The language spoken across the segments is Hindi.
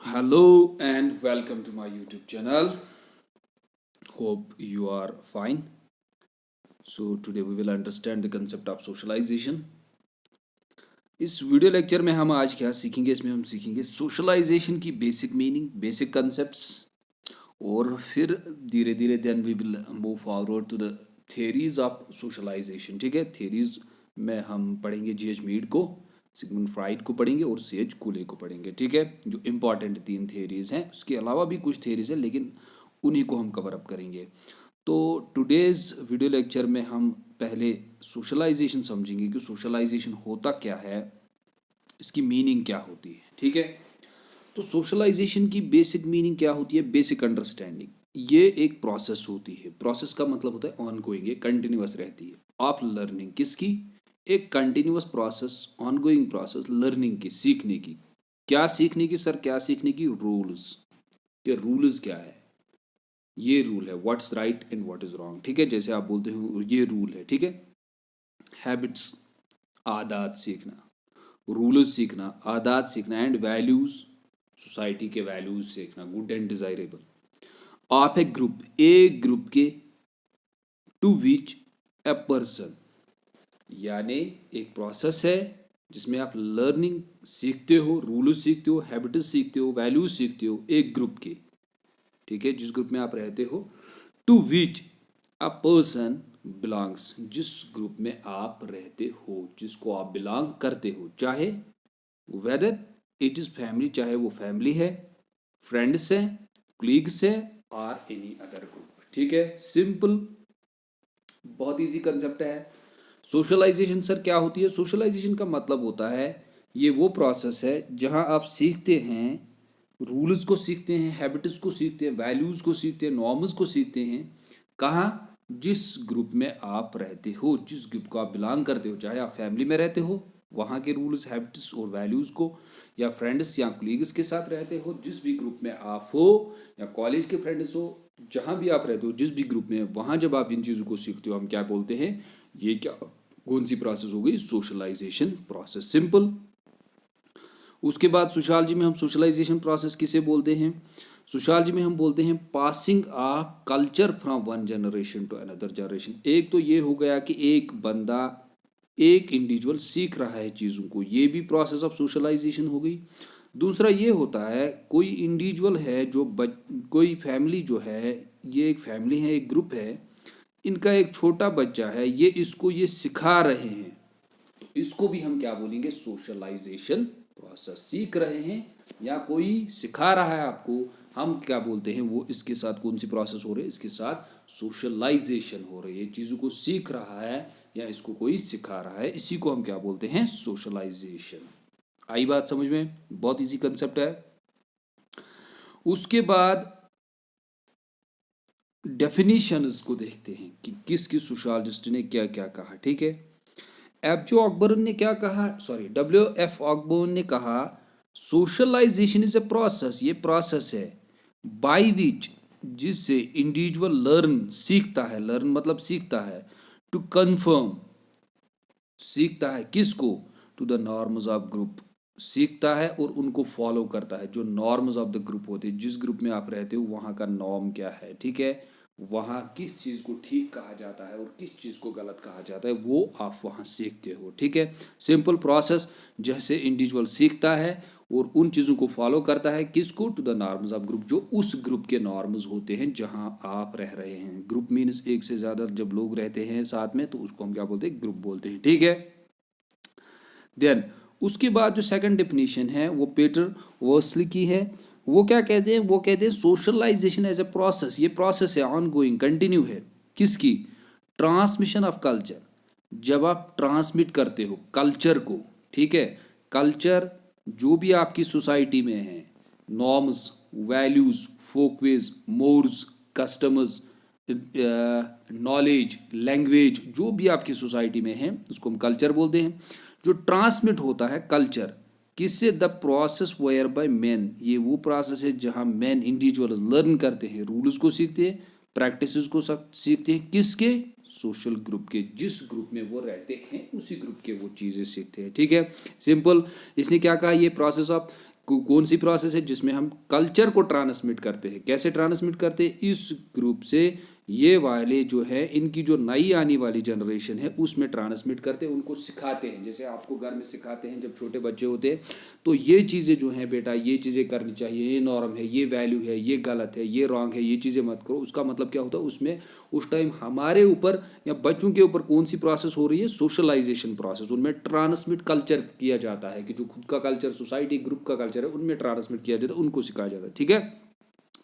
Hello and welcome to my YouTube channel. Hope you are fine. So today we will understand the concept of socialization. इस वीडियो लेक्चर में हम आज क्या सीखेंगे, इसमें हम सीखेंगे सोशलाइजेशन की बेसिक मीनिंग, बेसिक कंसेप्ट्स, और फिर धीरे धीरे then we will move forward to the theories of socialisation. ठीक है, थियरीज में हम पढ़ेंगे जीएच मीड को, सिगमंड फ्राइड को पढ़ेंगे और सीएच कूले को पढ़ेंगे. ठीक है, जो इंपॉर्टेंट 3 थियरीज हैं. उसके अलावा भी कुछ थियरीज हैं लेकिन उन्हीं को हम कवर अप करेंगे. तो टुडेज वीडियो लेक्चर में हम पहले सोशलाइजेशन समझेंगे कि सोशलाइजेशन होता क्या है, इसकी मीनिंग क्या होती है. ठीक है, तो सोशलाइजेशन की बेसिक मीनिंग क्या होती है? Basic understanding. ये एक प्रोसेस होती है. प्रोसेस का मतलब होता है ऑन गोइंग, ये कंटिन्यूअस रहती है. आप लर्निंग किसकी? एक continuous process, on going process learning की, सीखने की. क्या सीखने की सर? क्या सीखने की? रूल्स. के रूल्स क्या है? ये रूल है, what's right and what is wrong. ठीक है, जैसे आप बोलते हो ये रूल है. ठीक है, हैबिट्स, आदात सीखना, रूल्स सीखना, आदात सीखना, एंड वैल्यूज, सोसाइटी के वैल्यूज सीखना, गुड एंड डिजायरेबल. आप एक ग्रुप के टू विच ए पर्सन, यानी एक प्रोसेस है जिसमें आप लर्निंग सीखते हो, रूल्स सीखते हो, हैबिट्स सीखते हो, वैल्यूज सीखते हो एक ग्रुप के. ठीक है, जिस ग्रुप में आप रहते हो. To which a person belongs, जिस ग्रुप में आप रहते हो, जिसको आप बिलोंग करते हो, चाहे वेदर इट इज फैमिली, चाहे वो फैमिली है, फ्रेंड्स है, क्लीग्स है, और एनी अदर ग्रुप. ठीक है, सिंपल, बहुत इजी कंसेप्ट है. सोशलाइजेशन सर क्या होती है? सोशलाइजेशन का मतलब होता है ये वो प्रोसेस है जहां आप सीखते हैं, रूल्स को सीखते हैं, हैबिट्स को सीखते हैं, वैल्यूज को सीखते हैं, नॉर्म्स को सीखते हैं. कहाँ? जिस ग्रुप में आप रहते हो, जिस ग्रुप को आप बिलोंग करते हो, चाहे आप फैमिली में रहते हो, वहाँ के रूल्स, हैबिट्स और वैल्यूज़ को, या फ्रेंड्स या कोलीग्स के साथ रहते हो, जिस भी ग्रुप में आप हो, या कॉलेज के फ्रेंड्स हो, जहाँ भी आप रहते हो, जिस भी ग्रुप में, वहाँ जब आप इन चीज़ों को सीखते हो, हम क्या बोलते हैं? ये क्या, कौन सी प्रोसेस हो गई? Socialisation process. सिंपल. उसके बाद सोशलॉजी में हम सोशलाइजेशन प्रोसेस किसे बोलते हैं? सोशलॉजी में हम बोलते हैं passing of culture from one generation to another generation. एक तो ये हो गया कि एक बंदा, एक इंडिविजुअल सीख रहा है चीज़ों को, ये भी प्रोसेस ऑफ सोशलाइजेशन हो गई. दूसरा ये होता है कोई इंडिविजुअल है जो कोई फैमिली जो है, ये एक फैमिली है, एक ग्रुप है, इनका एक छोटा बच्चा है, ये इसको ये सिखा रहे हैं, तो इसको भी हम क्या बोलेंगे? Socialisation process. सीख रहे हैं या कोई सिखा रहा है आपको, हम क्या बोलते हैं? वो इसके साथ कौन सी प्रोसेस हो रही है? इसके साथ सोशलाइजेशन हो रही है. चीज़ों को सीख रहा है या इसको कोई सिखा रहा है, इसी को हम क्या बोलते हैं? सोशलाइजेशन. आई बात समझ में? बहुत इजी कंसेप्ट है. उसके बाद डेफिनेशंस को देखते हैं कि किस किस सोशलॉजिस्ट ने क्या क्या कहा. ठीक है, एफजो ऑकबर्न ने क्या कहा? सॉरी, WF ऑकबर्न ने कहा सोशलाइजेशन इज ए प्रोसेस, ये प्रोसेस है, बाय विच, जिससे इंडिविजुअल लर्न, सीखता है, लर्न मतलब सीखता है, टू कन्फर्म, सीखता है किसको? To the norms of group, सीखता है और उनको फॉलो करता है, जो नॉर्म्स ऑफ द ग्रुप होते हैं. जिस ग्रुप में आप रहते हो वहाँ का नॉर्म क्या है, ठीक है, वहाँ किस चीज़ को ठीक कहा जाता है और किस चीज़ को गलत कहा जाता है, वो आप वहाँ सीखते हो. ठीक है, सिंपल प्रोसेस. जैसे इंडिविजुअल सीखता है और उन चीज़ों को फॉलो करता है, किसको? To the norms of group, जो उस ग्रुप के नॉर्म्स होते हैं जहाँ आप रह रहे हैं. ग्रुप मीन्स एक से ज़्यादा जब लोग रहते हैं साथ में, तो उसको हम क्या बोलते हैं? ग्रुप बोलते हैं. ठीक है, देन उसके बाद जो सेकंड डेफिनेशन है वो पीटर वर्सली की है. वो क्या कहते हैं? वो कहते हैं सोशलाइजेशन एज ए प्रोसेस, ये प्रोसेस है, ऑन गोइंग, कंटिन्यू है. किसकी? ट्रांसमिशन ऑफ कल्चर, जब आप ट्रांसमिट करते हो कल्चर को. ठीक है, कल्चर जो भी आपकी सोसाइटी में है, norms, values, folkways, mores, customers, knowledge, language, जो भी आपकी सोसाइटी में है उसको हम कल्चर बोलते हैं. जो ट्रांसमिट होता है कल्चर किससे? The process whereby man, ये वो प्रोसेस है जहां मैन, इंडिविजुअल्स लर्न करते हैं, रूल्स को सीखते हैं, प्रैक्टिसेस को सीखते हैं. किसके? सोशल ग्रुप के. जिस ग्रुप में वो रहते हैं उसी ग्रुप के वो चीज़ें सीखते हैं. ठीक है, सिंपल. इसने क्या कहा? ये प्रोसेस ऑफ कौन सी प्रोसेस है जिसमें हम कल्चर को ट्रांसमिट करते हैं। कैसे ट्रांसमिट करते हैं? इस ग्रुप से ये वाले जो है इनकी जो नई आने वाली जनरेशन है उसमें ट्रांसमिट करते हैं, उनको सिखाते हैं। जैसे आपको घर में सिखाते हैं जब छोटे बच्चे होते हैं, तो ये चीज़ें जो हैं बेटा, ये चीज़ें करनी चाहिए, ये नॉर्म है, ये वैल्यू है, ये गलत है, ये रॉन्ग है, ये चीज़ें मत करो। उसका मतलब क्या होता है? उसमें उस टाइम हमारे ऊपर या बच्चों के ऊपर कौन सी प्रोसेस हो रही है? Socialization process. उनमें ट्रांसमिट कल्चर किया जाता है कि जो खुद का कल्चर, सोसाइटी ग्रुप का कल्चर है, उनमें ट्रांसमिट किया जाता है, उनको सिखाया जाता है। ठीक है,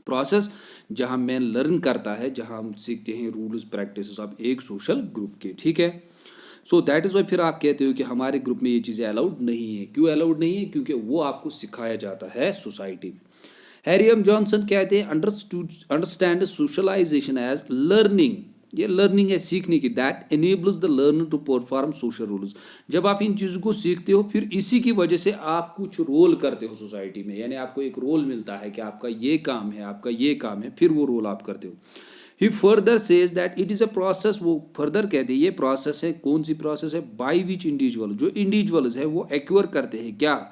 प्रोसेस जहां मैन लर्न करता है, जहां हम सीखते हैं रूल्स प्रैक्टिसेस ऑफ एक सोशल ग्रुप के। ठीक है, सो दैट इज वाई फिर आप कहते हो कि हमारे ग्रुप में ये चीज़ें अलाउड नहीं है। क्यों अलाउड नहीं है? क्योंकि वो आपको सिखाया जाता है सोसाइटी में। हैरी एम जॉनसन कहते हैं अंडरस्टैंड सोशलाइजेशन एज लर्निंग। ये लर्निंग है, सीखने की। That enables the learner to perform social rules. जब आप इन चीज़ों को सीखते हो, फिर इसी की वजह से आप कुछ रोल करते हो सोसाइटी में, यानी आपको एक रोल मिलता है कि आपका ये काम है, आपका ये काम है, फिर वो रोल आप करते हो। He further says that it is a process. वो फर्दर कहते हैं ये प्रोसेस है। कौन सी प्रोसेस है? बाई विच इंडिविजुअल, जो इंडिविजुअल्स है वो एक्वायर करते हैं क्या?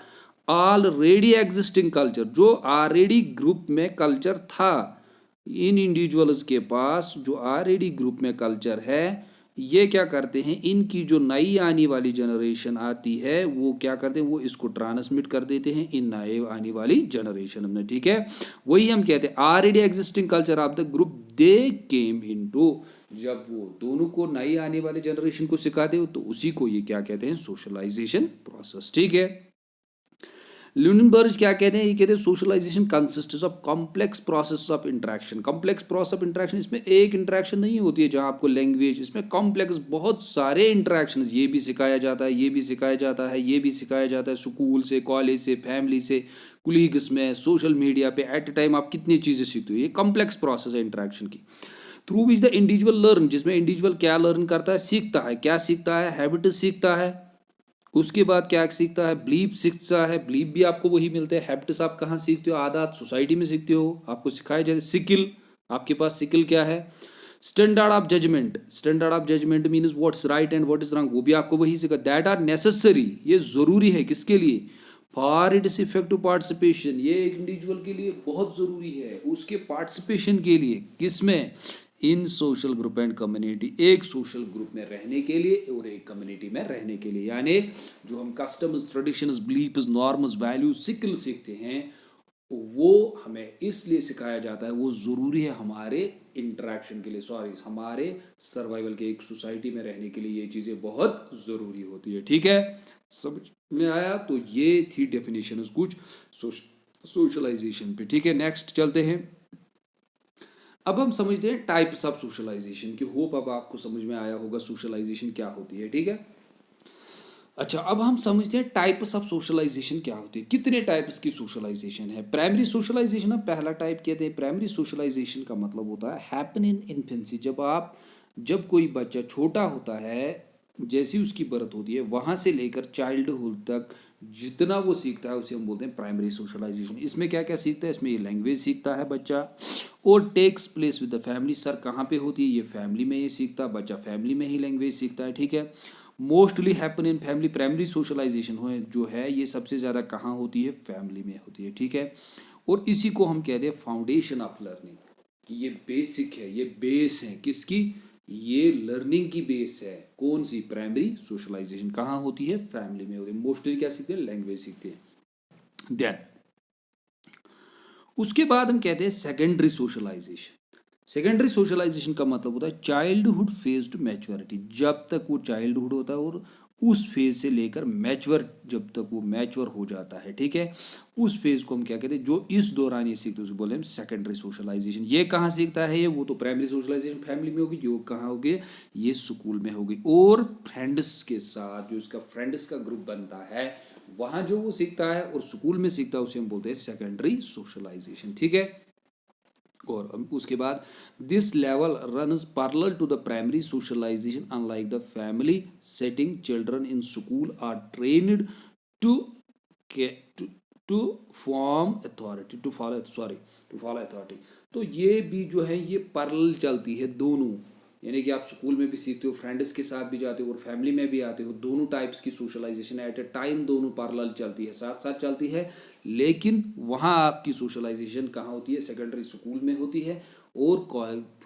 ऑलरेडी एग्जिस्टिंग कल्चर, जो ऑलरेडी ग्रुप में कल्चर था। इन इंडिविजुअल्स के पास जो ऑलरेडी ग्रुप में कल्चर है, ये क्या करते हैं? इनकी जो नई आने वाली जनरेशन आती है वो क्या करते हैं? वो इसको ट्रांसमिट कर देते हैं इन नए आने वाली जनरेशन में। ठीक है, वही हम कहते हैं already existing culture of the group they came into. जब वो दोनों को नई आने वाली जनरेशन को सिखाते हो तो उसी को ये क्या कहते हैं? Socialization process. ठीक है, ल्यूनबर्ग क्या कहते हैं? ये कहते हैं socialization consists of complex process of interaction. Complex process of interaction, इसमें एक इंटरेक्शन नहीं होती है जहां आपको लैंग्वेज, इसमें कॉम्प्लेक्स बहुत सारे इंटरेक्शन, ये भी सिखाया जाता है, ये भी सिखाया जाता है, ये भी सिखाया जाता है, स्कूल से, कॉलेज से, फैमिली से, कुलीग्स में, सोशल मीडिया पे, एट ए टाइम आप कितनी चीज़ें सीखते हो। ये कॉम्प्लेक्स प्रोसेस है इंटरेक्शन की। Through which the individual learn, जिसमें इंडिविजुअल क्या लर्न करता है? सीखता है। क्या सीखता है? हैबिट सीखता है। उसके बाद क्या सीखता है? बिलीफ सीखता है। बिलीफ भी आपको वही मिलते हैं। हैबिट्स आप कहाँ सीखते हो? आदत सोसाइटी में सीखते हो, आपको सिखाया जाए। स्किल, आपके पास स्किल क्या है? Standard of judgement. Standard of judgement means what's right and what is wrong, वो भी आपको वही सिखा। दैट आर नेसेसरी, ये जरूरी है। किसके लिए? फॉर इट्स इफेक्टिव पार्टिसिपेशन, ये एक इंडिविजुअल के लिए बहुत जरूरी है, उसके पार्टिसिपेशन के लिए। किसमें? इन सोशल ग्रुप एंड कम्युनिटी, एक सोशल ग्रुप में रहने के लिए और एक कम्युनिटी में रहने के लिए। यानी जो हम customs, traditions, beliefs, norms, values, skill सीखते हैं, वो हमें इसलिए सिखाया जाता है, वो ज़रूरी है हमारे इंटरेक्शन के लिए, सॉरी हमारे सर्वाइवल के, एक सोसाइटी में रहने के लिए ये चीज़ें बहुत ज़रूरी होती है। ठीक है, समझ में आया? तो ये थी डेफिनेशन कुछ सोशलाइजेशन पे। ठीक है, नेक्स्ट चलते हैं। अब हम समझते हैं टाइप्स ऑफ सोशलाइजेशन की। होप अब आपको समझ में आया होगा सोशलाइजेशन क्या होती है। ठीक है, अच्छा, अब हम समझते हैं टाइप्स ऑफ सोशलाइजेशन क्या होती है। कितने टाइप्स की सोशलाइजेशन है? प्राइमरी सोशलाइजेशन हम पहला टाइप कहते हैं। प्राइमरी सोशलाइजेशन का मतलब होता है हैपन इन इन्फेंसी। जब कोई बच्चा छोटा होता है, जैसी उसकी बर्थ होती है, वहाँ से लेकर चाइल्डहुड तक जितना वो सीखता है उसे हम बोलते हैं प्राइमरी सोशलाइजेशन। इसमें क्या क्या सीखता है? इसमें ये लैंग्वेज सीखता है बच्चा, और takes place with the family. Sir कहाँ पे होती है? ये फैमिली में ये सीखता है बच्चा, फैमिली में ही लैंग्वेज सीखता है। ठीक है, mostly happen in family. Primary socialization हो जो है ये सबसे ज़्यादा कहाँ होती है? फैमिली में होती है। ठीक है, और इसी को हम कहते हैं फाउंडेशन ऑफ लर्निंग, कि ये बेसिक है, ये बेस है किसकी? ये लर्निंग की बेस है। कौन सी? Primary socialisation. कहाँ होती है? फैमिली में होती है। मोस्टली क्या सीखते हैं? लैंग्वेज सीखते हैं। देन उसके बाद हम कहते हैं सेकेंडरी सोशलाइजेशन। सेकेंडरी सोशलाइजेशन का मतलब होता है चाइल्डहुड फेज टू मैच्योरिटी। जब तक वो चाइल्डहुड होता है और उस फेज से लेकर मैच्योर, जब तक वो मैच्योर हो जाता है। ठीक है, उस फेज को हम क्या कहते हैं? जो इस दौरान ये सीखते हैं उसे बोले हम सेकेंडरी सोशलाइजेशन। ये कहाँ सीखता है? ये वो तो प्राइमरी सोशलाइजेशन फैमिली में होगी, जो कहाँ होगी? ये स्कूल में होगी, और फ्रेंड्स के साथ जो इसका फ्रेंड्स का ग्रुप बनता है वहाँ जो वो सीखता है और स्कूल में सीखता है उसे हम बोलते हैं सेकेंडरी सोशलाइजेशन। ठीक है, और उसके बाद this level runs parallel to the primary socialization. Unlike the family setting, children in school are trained to to form authority, to follow authority. तो ये भी जो है ये पैरेलल चलती है दोनों। यानी कि आप स्कूल में भी सीखते हो, फ्रेंड्स के साथ भी जाते हो और फैमिली में भी आते हो। दोनों टाइप्स की सोशलाइजेशन एट ए टाइम दोनों पैरेलल चलती है, साथ साथ चलती है। लेकिन वहाँ आपकी सोशलाइजेशन कहाँ होती है? सेकेंडरी स्कूल में होती है और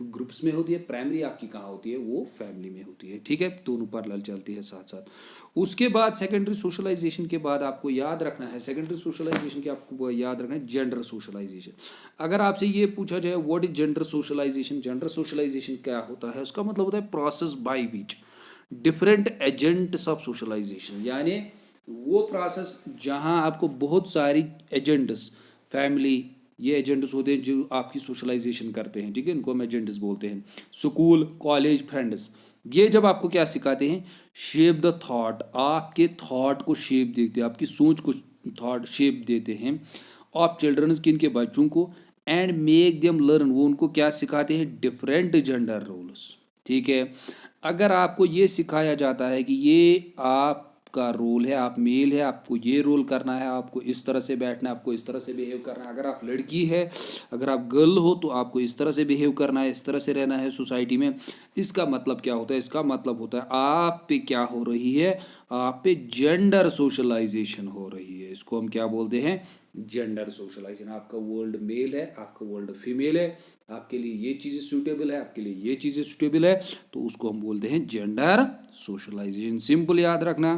ग्रुप्स में होती है। प्राइमरी आपकी कहाँ होती है? वो फैमिली में होती है। ठीक है, दोनों पैरेलल चलती है साथ साथ। उसके बाद सेकेंडरी सोशलाइजेशन के बाद आपको याद रखना है, सेकेंडरी सोशलाइजेशन के आपको याद रखना है जेंडर सोशलाइजेशन। अगर आपसे ये पूछा जाए what is gender socialization, gender socialization क्या होता है, उसका मतलब होता है process by which different agents of socialization, यानी वो प्रोसेस जहां आपको बहुत सारी एजेंट्स, फैमिली, ये एजेंट्स होते हैं जो आपकी सोशलाइजेशन करते हैं। ठीक है, इनको हम एजेंट्स बोलते हैं। स्कूल, कॉलेज, फ्रेंड्स, ये जब आपको क्या सिखाते हैं? शेप द थॉट, आपके थॉट को शेप देते हैं, आपकी सोच को थॉट शेप देते हैं ऑफ चिल्ड्रंस, किन के बच्चों को, एंड मेक देम लर्न, वो उनको क्या सिखाते हैं? Different gender roles. ठीक है, अगर आपको ये सिखाया जाता है कि ये आपका रोल है, आप मेल है, आपको ये रोल करना है, आपको इस तरह से बैठना है, आपको इस तरह से बिहेव करना है। अगर आप लड़की है, अगर आप गर्ल हो तो आपको इस तरह से बिहेव करना है, इस तरह से रहना है सोसाइटी में। इसका मतलब क्या होता है? इसका मतलब होता है आप पे क्या हो रही है? आप पे जेंडर सोशलाइजेशन हो रही है। इसको हम क्या बोलते हैं? Gender socialization. आपका वर्ल्ड मेल है, आपका वर्ल्ड फीमेल है, आपके लिए ये चीज़ें सूटेबल है, आपके लिए ये चीज़ें सूटेबल है, तो उसको हम बोलते हैं जेंडर सोशलाइजेशन। सिंपल याद रखना।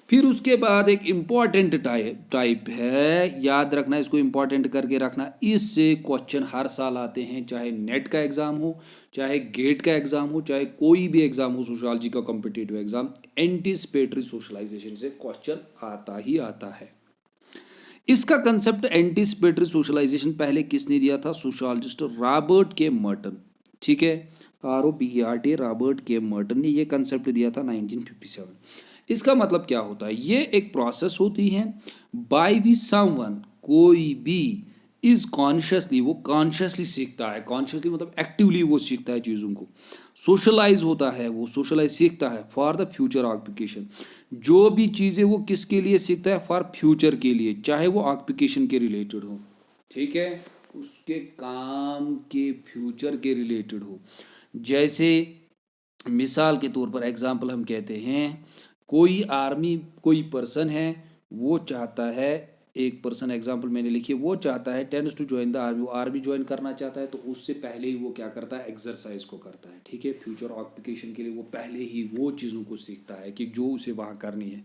फिर उसके बाद एक इम्पॉर्टेंट टाइप है, याद रखना, इसको इम्पॉर्टेंट करके रखना। इससे क्वेश्चन हर साल आते हैं, चाहे नेट का एग्जाम हो, चाहे गेट का एग्जाम हो, चाहे कोई भी एग्जाम हो, सोशियोलॉजी का कॉम्पिटिटिव एग्जाम, एंटीसिपेटरी सोशलाइजेशन से क्वेश्चन आता ही आता है। इसका कंसेप्ट एंटीसिपेटरी सोशलाइजेशन पहले किसने दिया था? सोशियोलॉजिस्ट रॉबर्ट के मर्टन। ठीक है, ROBERT, रॉबर्ट के मर्टन ने ये कंसेप्ट दिया था 1957। इसका मतलब क्या होता है? ये एक प्रोसेस होती है बाय वी समवन, कोई भी इज कॉन्शियसली, वो कॉन्शियसली सीखता है, कॉन्शियसली मतलब एक्टिवली वो सीखता है चीज़ों को। सोशलाइज होता है, वो सोशलाइज सीखता है फॉर द फ्यूचर ऑक्यूपेशन। जो भी चीज़ें वो किसके लिए सीखता है? फॉर फ्यूचर के लिए, चाहे वो ऑक्यूपेशन के रिलेटेड हो। ठीक है, उसके काम के फ्यूचर के रिलेटेड हो। जैसे मिसाल के तौर पर एग्जांपल हम कहते हैं, कोई आर्मी, कोई पर्सन है, वो चाहता है, एक पर्सन एग्जांपल मैंने लिखी है, वो चाहता है tends to join the army, वो आर्मी ज्वाइन करना चाहता है, तो उससे पहले ही वो क्या करता है? एक्सरसाइज को करता है। ठीक है, फ्यूचर ऑक्यूपेशन के लिए वो पहले ही वो चीज़ों को सीखता है कि जो उसे वहाँ करनी है।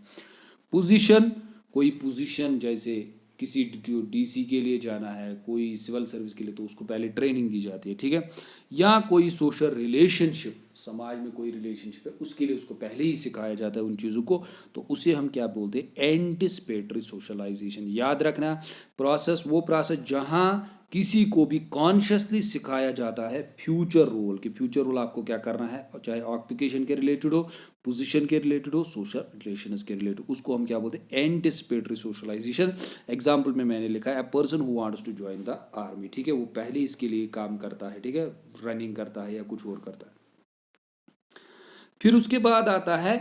पोजीशन, कोई पोजीशन, जैसे किसी DC के लिए जाना है, कोई सिविल सर्विस के लिए, तो उसको पहले ट्रेनिंग दी जाती है। ठीक है, या कोई सोशल रिलेशनशिप, समाज में कोई रिलेशनशिप है, उसके लिए उसको पहले ही सिखाया जाता है उन चीज़ों को, तो उसे हम क्या बोलते हैं? Anticipatory socialization. याद रखना, प्रोसेस वो प्रोसेस जहाँ किसी को भी कॉन्शियसली सिखाया जाता है फ्यूचर रोल, कि फ्यूचर रोल आपको क्या करना है, चाहे ऑक्यूपेशन के रिलेटेड हो, पोजीशन के रिलेटेड हो, सोशल रिलेशंस के रिलेटेड, उसको हम क्या बोलते हैं? Anticipatory socialisation. एग्जांपल में मैंने लिखा है, a person who wants to join the army. ठीक है, वो पहले इसके लिए काम करता है, ठीक है, रनिंग करता है या कुछ और करता है। फिर उसके बाद आता है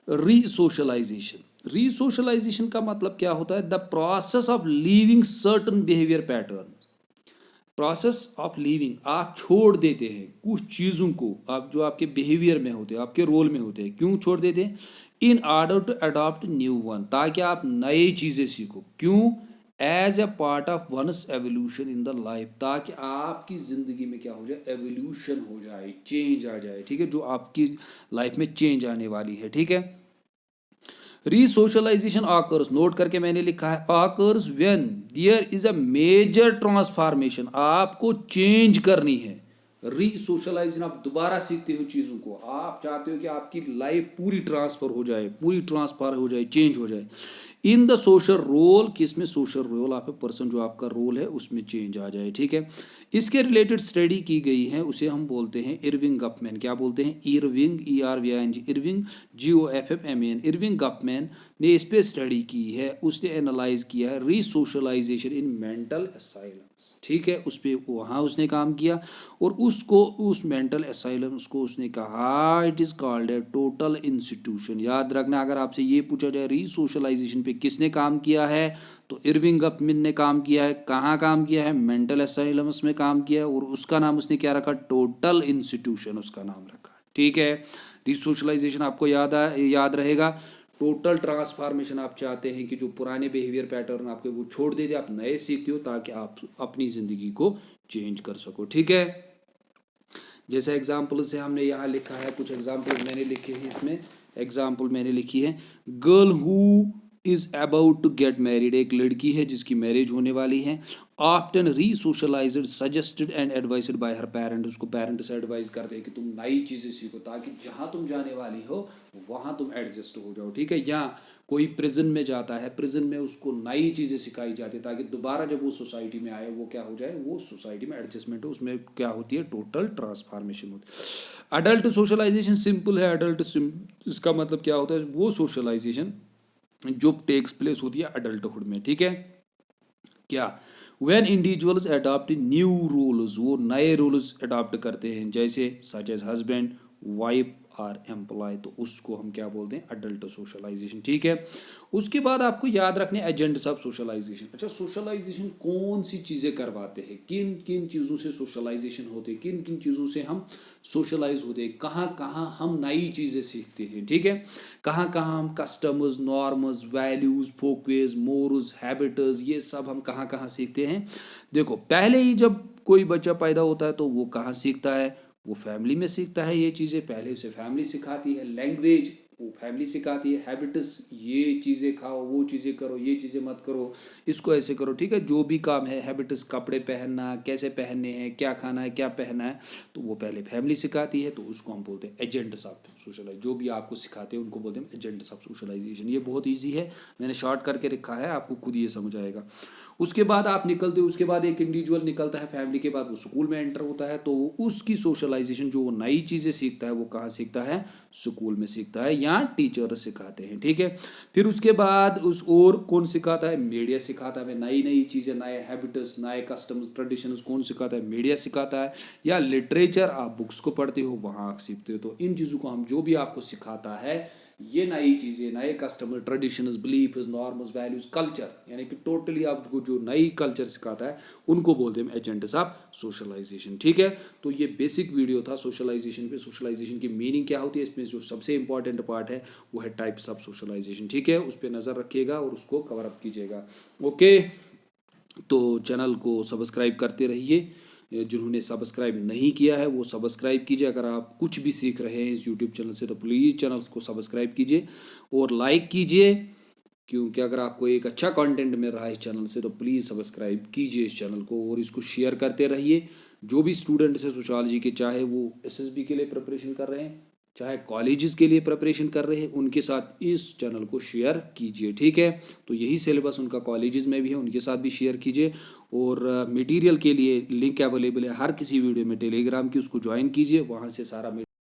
रीसोशलाइजेशन। रीसोशलाइजेशन का मतलब क्या होता है? The process of leaving certain behaviour pattern. Process of living, आप छोड़ देते हैं कुछ चीज़ों को, आप जो आपके बिहेवियर में होते हैं, आपके रोल में होते हैं। क्यों छोड़ देते हैं? In order to adopt new one, ताकि आप नई चीज़ें सीखो। क्यों? As a part of one's evolution in the life, ताकि आपकी ज़िंदगी में क्या हो जाए? एवोल्यूशन हो जाए, चेंज आ जाए। ठीक है, जो आपकी लाइफ में चेंज आने वाली है। ठीक है, रीसोशलाइजेशन ऑकर्स, नोट करके मैंने लिखा है, occurs when there is a major transformation, आपको चेंज करनी है। रीसोशलाइजेशन, आप दोबारा सीखते हो चीज़ों को, आप चाहते हो कि आपकी लाइफ पूरी ट्रांसफर हो जाए, पूरी ट्रांसफर हो जाए, चेंज हो जाए। इन द सोशल रोल, किसमें? सोशल रोल, आप पर्सन जो आपका रोल है उसमें चेंज आ जाए। ठीक है, इसके रिलेटेड स्टडी की गई है, उसे हम बोलते हैं इरविंग गफमैन। क्या बोलते हैं? Erving, ERVING, Erving, GOFFMAN, Erving Goffman ने इस पे स्टडी की है, उसने एनालाइज किया है रीसोशलाइजेशन इन मेंटल असाइलम्स, ठीक है, उस पर वहाँ उसने काम किया और उसको उस मेंटल असाइलम्स को उसने कहा it is called a total institution. याद रखना, अगर आपसे ये पूछा जाए रीसोशलाइजेशन पे किसने काम किया है तो इरविंग गपमिन ने काम किया है। कहाँ काम किया है? मेंटल असाइलम्स में काम किया है और उसका नाम उसने क्या रखा? टोटल इंस्टीट्यूशन उसका नाम रखा, ठीक है। रिसोशलाइजेशन आपको याद रहेगा। टोटल ट्रांसफॉर्मेशन आप चाहते हैं कि जो पुराने बिहेवियर पैटर्न आपके वो छोड़ दे, आप नए सीखते हो ताकि आप अपनी ज़िंदगी को चेंज कर सको, ठीक है। जैसे एग्जाम्पल से हमने यहाँ लिखा है, कुछ एग्जाम्पल मैंने लिखे हैं इसमें। एग्जाम्पल मैंने लिखी है, girl who is about to get married, एक लड़की है जिसकी मैरिज होने वाली है। Often resocialized, suggested and advised by her parent, उसको पेरेंट्स एडवाइस करते हैं कि तुम नई चीज़ें सीखो ताकि जहाँ तुम जाने वाली हो वहाँ तुम एडजस्ट हो जाओ, ठीक है। या कोई प्रिजन में जाता है, प्रिजन में उसको नई चीज़ें सिखाई जाती है ताकि दोबारा जब वो सोसाइटी में आए वो क्या हो जाए, वो सोसाइटी में एडजस्टमेंट हो, उसमें क्या होती है? टोटल ट्रांसफॉर्मेशन होती है। अडल्ट सोशलाइजेशन सिंपल है। इसका मतलब क्या होता है? वो सोशलाइजेशन जो टेक्स प्लेस होती है अडल्टहुड में, ठीक है। क्या? When individuals adopt new rules, वो नए रूल्स अडॉप्ट करते हैं, जैसे सच एज हस्बैंड, वाइफ और एम्प्लॉय, तो उसको हम क्या बोलते हैं? अडल्ट सोशलाइजेशन, ठीक है। उसके बाद आपको याद रखने एजेंड्स ऑफ सोशलाइजेशन। अच्छा, सोशलाइजेशन कौन सी चीज़ें करवाते हैं, किन किन चीज़ों से सोशलाइजेशन होते हैं, किन किन चीज़ों से हम सोशलाइज होते हैं, कहाँ कहाँ हम नई चीज़ें सीखते हैं, ठीक है। कहाँ कहाँ हम customs, norms, values, Folkways, morals, habits, ये सब हम कहाँ कहाँ सीखते हैं। देखो, पहले ही जब कोई बच्चा पैदा होता है तो वो कहाँ सीखता है? वो फैमिली में सीखता है ये चीज़ें, पहले उसे फैमिली सिखाती है। लैंग्वेज वो फैमिली सिखाती है। हैबिट्स, ये चीज़ें खाओ, वो चीज़ें करो, ये चीज़ें मत करो, इसको ऐसे करो, ठीक है। जो भी काम है, हैबिट्स, कपड़े पहनना, कैसे पहनने हैं, क्या खाना है, क्या पहनना है, तो वो पहले फैमिली सिखाती है, तो उसको हम बोलते हैं एजेंट्स ऑफ सोशलाइज। जो भी आपको सिखाते हैं उनको बोलते हैं एजेंट्स ऑफ सोशलाइजेशन। ये बहुत ईजी है, मैंने शॉर्ट करके रखा है, आपको खुद ये समझ आएगा। उसके बाद आप निकलते हो, उसके बाद एक इंडिविजुअल निकलता है फैमिली के बाद, वो स्कूल में एंटर होता है, तो उसकी सोशलाइजेशन जो वो नई चीज़ें सीखता है वो कहाँ सीखता है? स्कूल में सीखता है या टीचर सिखाते हैं, ठीक है। फिर उसके बाद उस और कौन सिखाता है? मीडिया सिखाता है। नई नई चीज़ें, नए हैबिट्स, नए कस्टम्स, ट्रेडिशंस कौन सिखाता है? मीडिया सिखाता है। या लिटरेचर, आप बुक्स को पढ़ते हो, वहाँ आप सीखते हो। तो इन चीज़ों को हम, जो भी आपको सिखाता है ये नई चीज़ें, नए customer, traditions, beliefs, norms, values, culture, यानी कि टोटली आपको जो नई कल्चर सिखाता है उनको बोलते हैं एजेंट्स ऑफ सोशलाइजेशन, ठीक है। तो ये बेसिक वीडियो था सोशलाइजेशन पे। सोशलाइजेशन की मीनिंग क्या होती है, इसमें जो सबसे इंपॉर्टेंट पार्ट है वो है टाइप्स ऑफ सोशलाइजेशन, ठीक है। उस पर नज़र रखिएगा और उसको कवर अप कीजिएगा, ओके। तो चैनल को सब्सक्राइब करते रहिए। जिन्होंने सब्सक्राइब नहीं किया है वो सब्सक्राइब कीजिए। अगर आप कुछ भी सीख रहे हैं इस यूट्यूब चैनल से तो प्लीज़ चैनल को सब्सक्राइब कीजिए और लाइक कीजिए, क्योंकि अगर आपको एक अच्छा कंटेंट मिल रहा है इस चैनल से तो प्लीज़ सब्सक्राइब कीजिए इस चैनल को और इसको शेयर करते रहिए। जो भी स्टूडेंट्स हैं सोशियोलॉजी के, चाहे वो एसएसबी के लिए प्रिपरेशन कर रहे हैं, चाहे कॉलेजेस के लिए प्रिपरेशन कर रहे हैं, उनके साथ इस चैनल को शेयर कीजिए, ठीक है। तो यही सिलेबस उनका कॉलेजेस में भी है, उनके साथ भी शेयर कीजिए। और मटेरियल के लिए लिंक अवेलेबल है हर किसी वीडियो में टेलीग्राम की, उसको ज्वाइन कीजिए, वहाँ से सारा